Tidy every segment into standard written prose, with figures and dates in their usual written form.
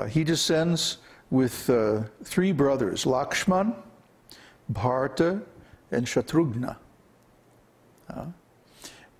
he descends with three brothers, Lakshman, Bharata, and Shatrughna.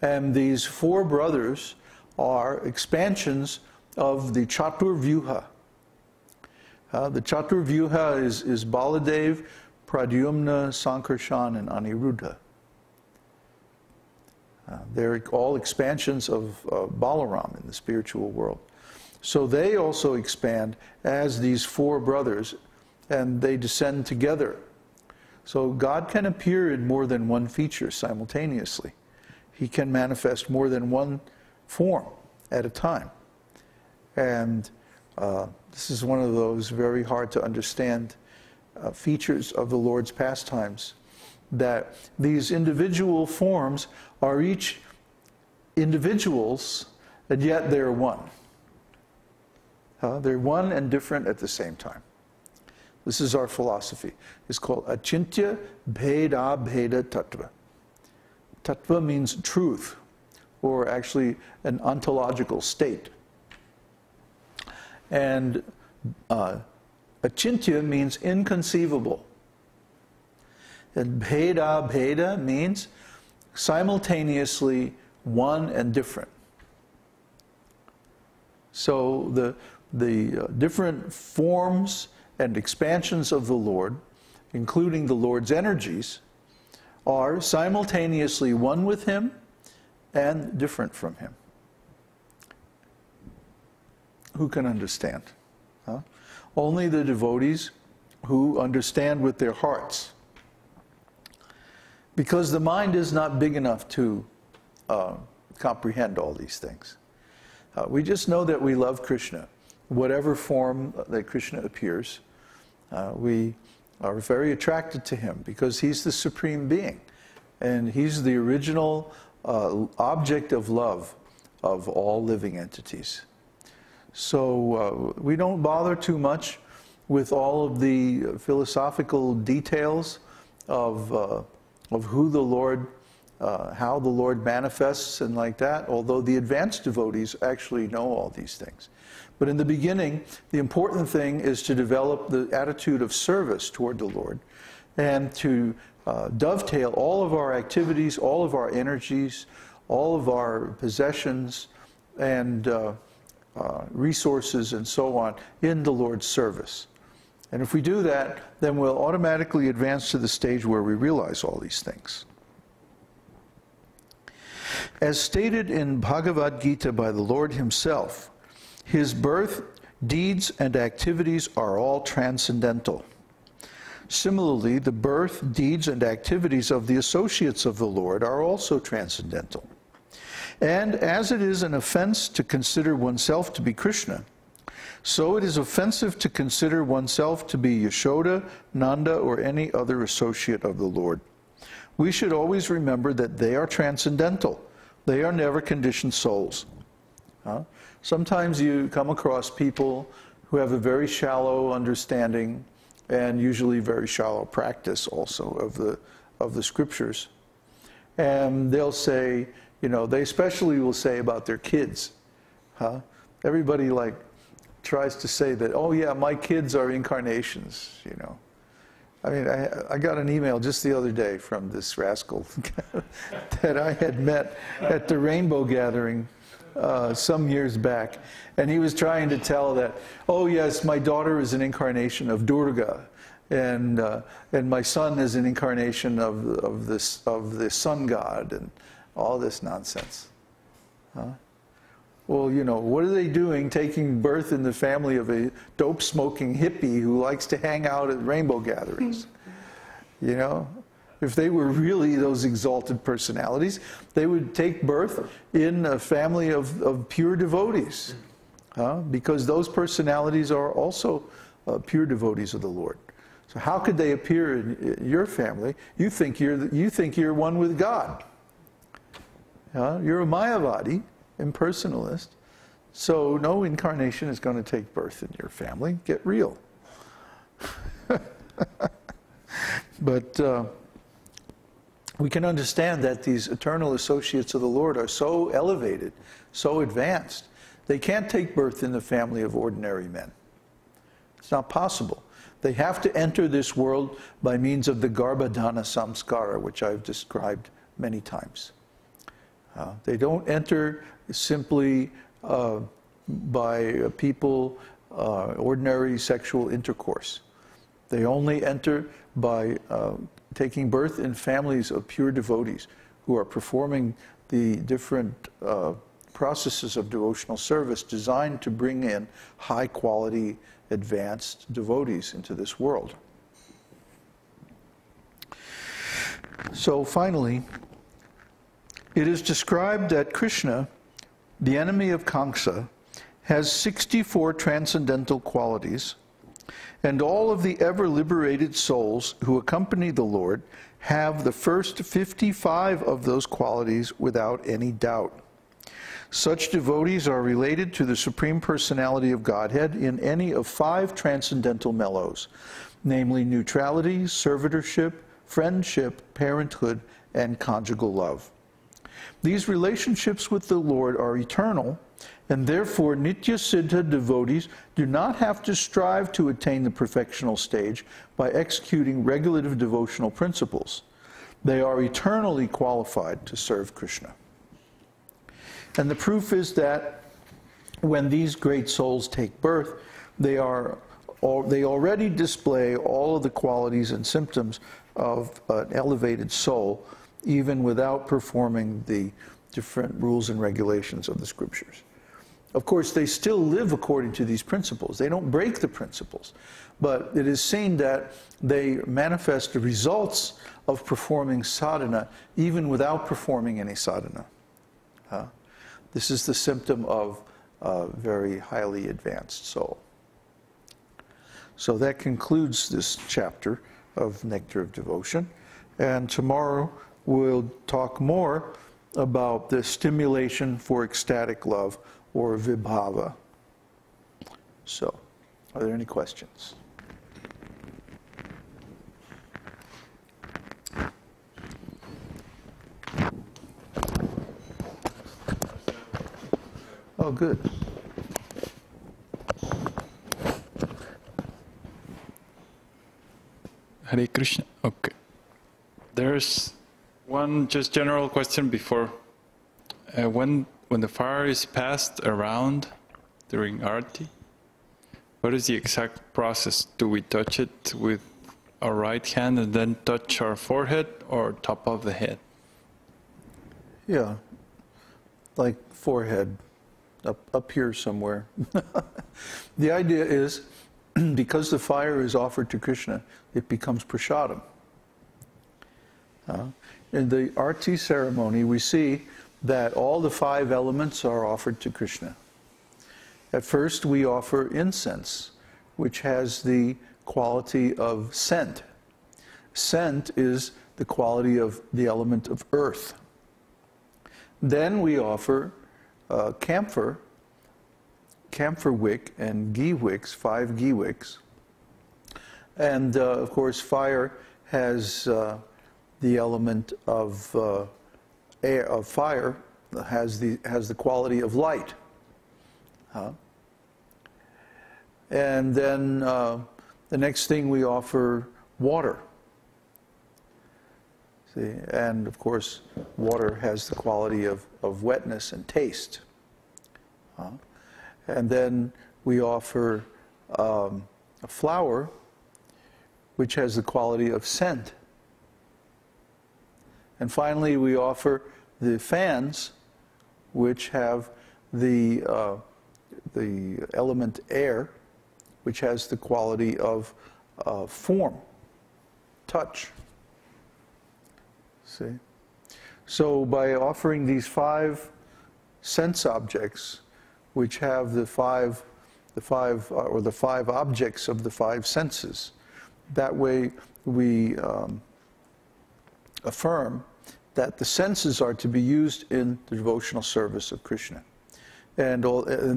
And these four brothers are expansions of the Chaturvyuha. The Chaturvyuha is Baladev, Pradyumna, Sankarshan, and Aniruddha. They're all expansions of Balaram in the spiritual world. So they also expand as these four brothers, and they descend together. So God can appear in more than one feature simultaneously. He can manifest more than one form at a time. And this is one of those very hard to understand features of the Lord's pastimes, that these individual forms are each individuals, and yet they're one. They're one and different at the same time. This is our philosophy. It's called Achintya Bheda Bheda Tattva. Tattva means truth, or actually an ontological state. And Achintya means inconceivable. And Bheda Bheda means simultaneously one and different. So the different forms and expansions of the Lord, including the Lord's energies, are simultaneously one with Him and different from Him. Who can understand? Only the devotees who understand with their hearts. Because the mind is not big enough to comprehend all these things. We just know that we love Kṛṣṇa. Whatever form that Kṛṣṇa appears, we are very attracted to him because he's the supreme being. And he's the original object of love of all living entities. So we don't bother too much with all of the philosophical details of who the Lord, how the Lord manifests and like that, although the advanced devotees actually know all these things. But in the beginning, the important thing is to develop the attitude of service toward the Lord and to dovetail all of our activities, all of our energies, all of our possessions and resources and so on in the Lord's service. And if we do that, then we'll automatically advance to the stage where we realize all these things. As stated in Bhagavad-gītā by the Lord himself, his birth, deeds, and activities are all transcendental. Similarly, the birth, deeds, and activities of the associates of the Lord are also transcendental. And as it is an offense to consider oneself to be Kṛṣṇa, so it is offensive to consider oneself to be Yashoda, Nanda, or any other associate of the Lord. We should always remember that they are transcendental. They are never conditioned souls. Sometimes you come across people who have a very shallow understanding and usually very shallow practice also of the scriptures. And they'll say, you know, they especially will say about their kids. Everybody like tries to say that, oh yeah, my kids are incarnations, you know. I mean, I got an email just the other day from this rascal that I had met at the Rainbow Gathering some years back. And he was trying to tell that, oh yes, my daughter is an incarnation of Durga. And my son is an incarnation of the sun god and all this nonsense. Well, you know, what are they doing taking birth in the family of a dope-smoking hippie who likes to hang out at rainbow gatherings? You know, if they were really those exalted personalities, they would take birth in a family of pure devotees, because those personalities are also pure devotees of the Lord. So how could they appear in your family? You think you're one with God. You're a Mayavadi, impersonalist, so no incarnation is going to take birth in your family. Get real. But we can understand that these eternal associates of the Lord are so elevated, so advanced, they can't take birth in the family of ordinary men. It's not possible. They have to enter this world by means of the garbhadhana samskara, which I've described many times. They don't enter simply by people, ordinary sexual intercourse. They only enter by taking birth in families of pure devotees who are performing the different processes of devotional service designed to bring in high-quality, advanced devotees into this world. So finally, it is described that Kṛṣṇa, the enemy of Kṛṣṇa, has 64 transcendental qualities, and all of the ever-liberated souls who accompany the Lord have the first 55 of those qualities without any doubt. Such devotees are related to the Supreme Personality of Godhead in any of 5 transcendental mellows, namely neutrality, servitorship, friendship, parenthood, and conjugal love. These relationships with the Lord are eternal, and therefore Nitya Siddha devotees do not have to strive to attain the perfectional stage by executing regulative devotional principles. They are eternally qualified to serve Kṛṣṇa. And the proof is that when these great souls take birth, they already display all of the qualities and symptoms of an elevated soul, even without performing the different rules and regulations of the scriptures. Of course, they still live according to these principles. They don't break the principles. But it is seen that they manifest the results of performing sadhana even without performing any sadhana. This is the symptom of a very highly advanced soul. So that concludes this chapter of Nectar of Devotion. And tomorrow we'll talk more about the stimulation for ecstatic love, or vibhava. So, are there any questions? Oh, good. Hare Krishna. Okay. There's one just general question before. When the fire is passed around during arati, what is the exact process? Do we touch it with our right hand and then touch our forehead or top of the head? Yeah, like forehead, up here somewhere. The idea is, because the fire is offered to Kṛṣṇa, it becomes prasadam. In the arati ceremony, we see that all the 5 elements are offered to Kṛṣṇa. At first, we offer incense, which has the quality of scent. Scent is the quality of the element of earth. Then we offer camphor wick and ghee wicks, 5 ghee wicks. And of course, fire has the element of air, of fire, has the quality of light. And then the next thing we offer water. See, and of course, water has the quality of wetness and taste. And then we offer a flower, which has the quality of scent. And finally, we offer the fans, which have the element air, which has the quality of form, touch. See? So by offering these 5 sense objects, which have the five objects of the 5 senses, that way we affirm that the senses are to be used in the devotional service of Kṛṣṇa. And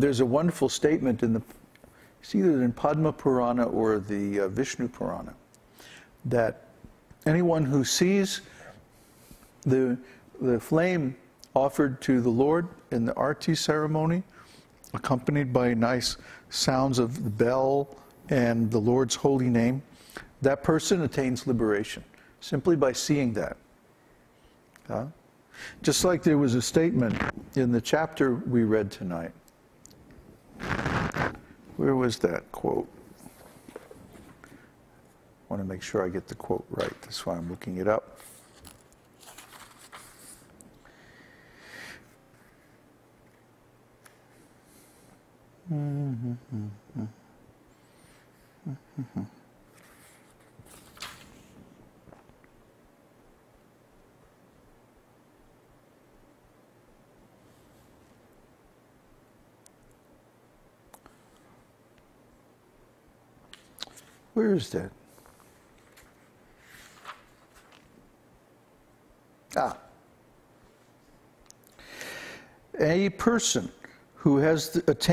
there's a wonderful statement in it's either in Padma Purana or the Vishnu Purana, that anyone who sees the flame offered to the Lord in the arati ceremony, accompanied by nice sounds of the bell and the Lord's holy name, that person attains liberation simply by seeing that. Just like there was a statement in the chapter we read tonight. Where was that quote? I want to make sure I get the quote right. That's why I'm looking it up. Where is that? A person who has attained